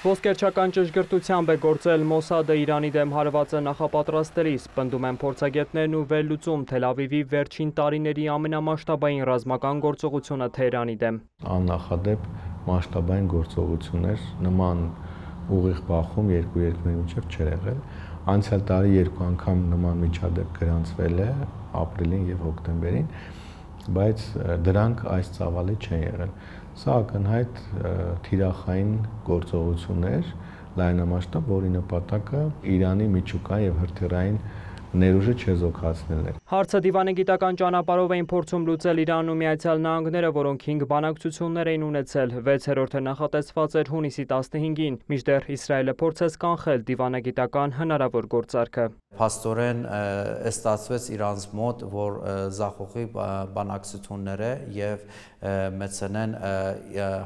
Ոսկերչական ճշգրտությամբ է գործել Մոսադը Իրանի դեմ հարվածը նախապատրաստելիս, պնդում են փորձագետներն ու վերլուծում Թել Ավիվի վերջին տարիների ամենամասշտաբային ռազմական գործողությունը Թեհրանի դեմ։ Աննախադեպ մասշտաբային գործողություններ նման ուղիղ բախում երկու երկրների միջև չէր եղել։ Անցյալ տարի երկու անգամ նման միջադեպ գրանցվել է ապրիլին եւ հոկտեմբերին, բայց դրանք այս ծավալի չեն եղել։ Սա ակնհայտ թիրախային գործողություններ լայնամասշտաբ, որի նպատակը Իրանի միջուկային եւ հրթիռային ներուժը չեզոքացնելն է։ Հարցը դիվանագիտական ճանապարհով էին փորձում լուծել Իրանն ու Միացյալ Նահանգները, որոնք 5 բանակցություններ էին ունեցել, 6-րդը նախատեսված էր հունիսի 15-ին, մինչդեռ Իսրայելը փորձեց կանխել դիվանագիտական հնարավոր գործարքը։ Փաստորեն ստացվեց իրանց մոտ, որ զախոխի բանակցությունները եւ մեծնեն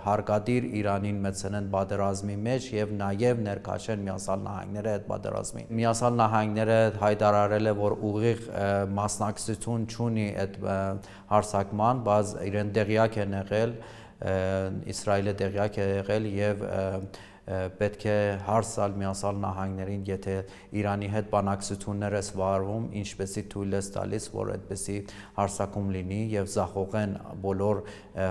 հարկադիր Իրանին մեծնեն պատերազմի մեջ եւ նաեւ ներկայացեն Միացյալ Նահանգները այդ պատերազմին։ Միացյալ Նահանգները հայտարարել է, որ ուղիղ մասնակցություն չունի այդ հարձակման, բայց իրեն տեղյակ են եղել, Իսրայելը տեղյակ է եղել եւ պետք է հարց տալ Միացյալ Նահանգներին, եթե Իրանի հետ բանակցություններ է վարվում, ինչպեսի թույլ է տալիս, որ այդպեսի հարձակում լինի եւ զախողեն բոլոր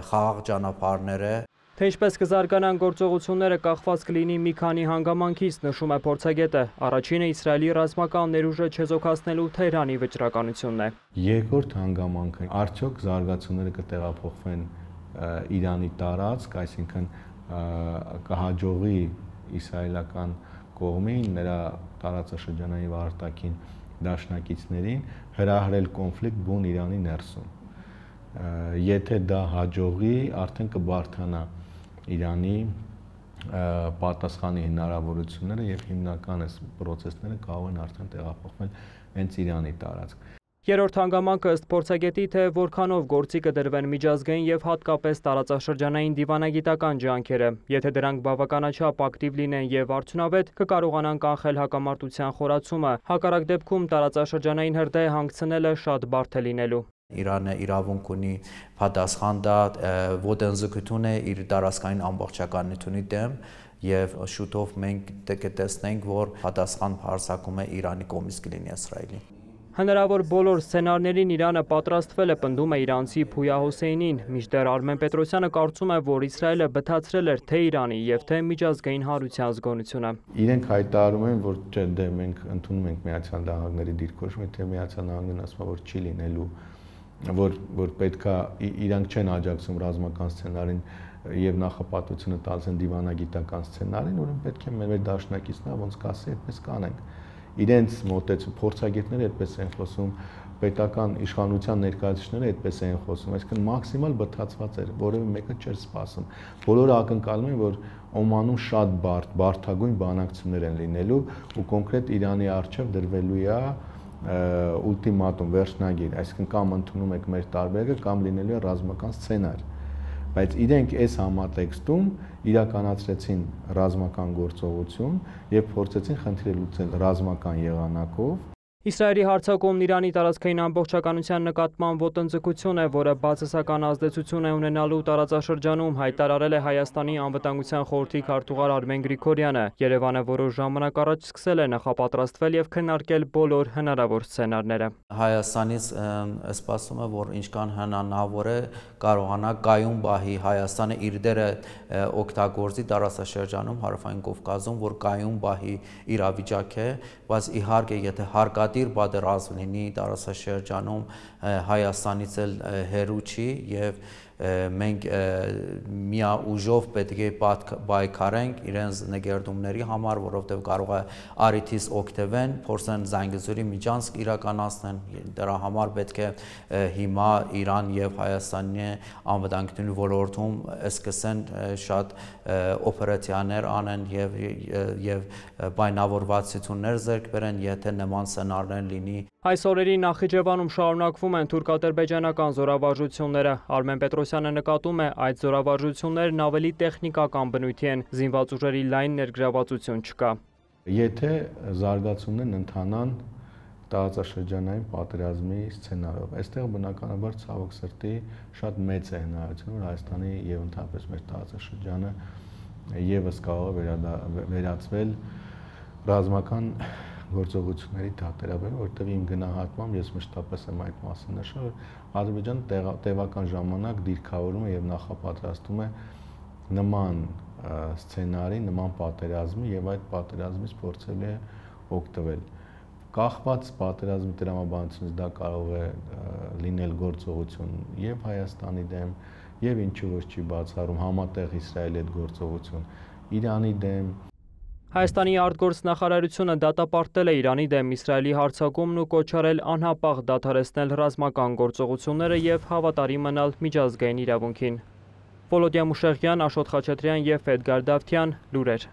խաղաղ ճանապարհները։ Թե ինչպես կզարգանան գործողությունները կախված կլինի մի քանի հանգամանքից, նշում է փորձագետը։ Առաջինը Իսրայելի ռազմական ներուժը չեզոքացնելու Թեհրանի վճռականությունն է։ Երկրորդ հանգամանքը արդյոք զարգացումները կտեղափոխվեն Իրանի տարածք, այսինքն կհաջողի իսրայելական կողմին նրա տարածաշրջանային արտաքին դաշնակիցներին հրահրել կոնֆլիկտ բուն Իրանի ներսում։ Եթե դա հաջողի, արդեն կբարթանա Իրանի պատասխանի հնարավորությունները եւ հիմնական պրոցեսները կարող են արդեն տեղափոխվել հենց Իրանի տարածք։ Երրորդ հանգամանքը ըստ փորձագետի, թե որքանով գործի կդրվեն միջազգային եւ հատկապես տարածաշրջանային դիվանագիտական ջանքերը, եթե դրանք բավականաչափ ակտիվ լինեն եւ արդյունավետ, կկարողանան կանխել հակամարտության խորացումը, հակառակ դեպքում տարածաշրջանային հրդեհ հանգցնելը շատ բարդ է լինելու։ Իրանը իրավունք ունի պատասխան տա ոտնձգություն է իր տարածքային ամբողջականությունի դեմ եւ շուտով մենք կտեսնենք, որ պատասխան հարձակումը Իրանի կողմից կլինի Իսրայելին։ Հնարավոր բոլոր սցենարներին Իրանը պատրաստվել է, պնդում է իրանցի Փույա Հոսեյնին, մինչդեռ Արմեն Պետրոսյանը կարծում է, որ Իսրայելը բթացրել էր թե Իրանի եւ թե միջազգային հարության զգոնությունը։ Իրենք հայտարարում են, որ դե մենք ընդունում ենք Միացյալ Նահանգների դիրքորոշումը, թե Միացյալ Նահանգներն ասում են, որ չի լինելու, որ պետքա իրանք չեն աջակցում ռազմական սցենարին եւ նախապատվությունը տալիս են դիվանագիտական սցենարին, ուրեմն պետք է մեր դաշնակիցները ոնց կասի, այդպես կանենք։ Իրենց մոտեցում փորձագետները այդպես են խոսում, պետական իշխանության ներկայացուցիչները այդպես են խոսում, այսինքն մաքսիմալ բթացված էր, որևէ մեկը չէր սպասում։ Բոլորը ակնկալում են, որ Օմանում շատ բարդագույն բանակցություններ են լինելու ու կոնկրետ Իրանի առջև դրվելու է ուլտիմատում, վերջնագիր, այսինքն կամ ընդունում եք մեր տարբերակը, կամ լինելու է ռազմական սցենար։ Բայց իրենք այս համատեքստում իրականացրեցին ռազմական գործողություն եւ փորձեցին խնդիրը լուծել ռազմական եղանակով։ Իսրայելի հարձակումն Իրանի տարածքային ամբողջականության նկատմամբ ոտնձգություն է, որը բացասական ազդեցություն է ունենալու տարածաշրջանում, հայտարարել է Հայաստանի անվտանգության խորհրդի քարտուղար Արմեն Գրիգորյանը։ Երևանը որոշ ժամանակ առաջ սկսել է նախապատրաստվել եւ քննարկել բոլոր հնարավոր սցենարները։ Հայաստանից սպասում է, որ ինչքան հնարավոր է կարողանա կայուն բահի Հայաստանը իր դերը օգտագործի տարածաշրջանում Հարավային Կովկասում, որ կայուն բահի իրավիճակ է, բայց իհարկե եթե հարկադիր պատերազմ լինի տարածաշրջանում Հայաստանից էլ հեռու չի եւ մենք միաուժով պետք է պայքարենք իրենց նկերտումների համար, որովհետև կարող է առիթից օգտվեն, փորձեն Զանգեզուրի միջանցք իրականացնեն, դրա համար պետք է հիմա Իրան եւ Հայաստանի անվտանգության ոլորտում սկսեն շատ օպերացիաներ անեն եւ պայմանավորվածություններ ձեռք բերեն, եթե նման սցենարներ լինի։ Այս օրերի Նախիջևանում շարունակվում են թուրք-ադրբեջանական զորավարժությունները։ Արմեն Պետրոսյանը նկատում է, այդ զորավարժություններն ավելի տեխնիկական բնույթի են, զինված ուժերի լայն ներգրավվածություն չկա։ Եթե զարգացումներն ընթանան տարածաշրջանային պատերազմի սցենարով, այստեղ բնականաբար ցավոք սրտի շատ մեծ է հնարավորությունը, որ Հայաստանի եւ ընդհանրապես մեր տարածաշրջանը եւս կարող է վերածվել ռազմական գործողությունների դատերաբեր, որտեղ իմ գնահատմամբ ես մշտապես եմ այդ մասը նշել, որ Ադրբեջանը տևական ժամանակ դիրքավորում է եւ նախապատրաստում է նման սցենարի, նման պատերազմի եւ այդ պատերազմից փորձել է օգտվել։ Կախված պատերազմի տրամաբանությունից դա կարող է լինել գործողություն եւ Հայաստանի դեմ, եւ ինչու ոչ չի բացառում համատեղ Իսրայելի հետ գործողություն Իրանի դեմ։ Հայաստանի արտգործնախարարությունը դատապարտել է Իրանի դեմ Իսրայելի հարձակումն ու կոչ արել անհապաղ դադարեցնել ռազմական գործողությունները եւ հավատարիմ մնալ միջազգային իրավունքին։ Վոլոդիա Մուշեղյան, Աշոտ Խաչատրյան եւ Էդգար Դավթյան, լուրեր։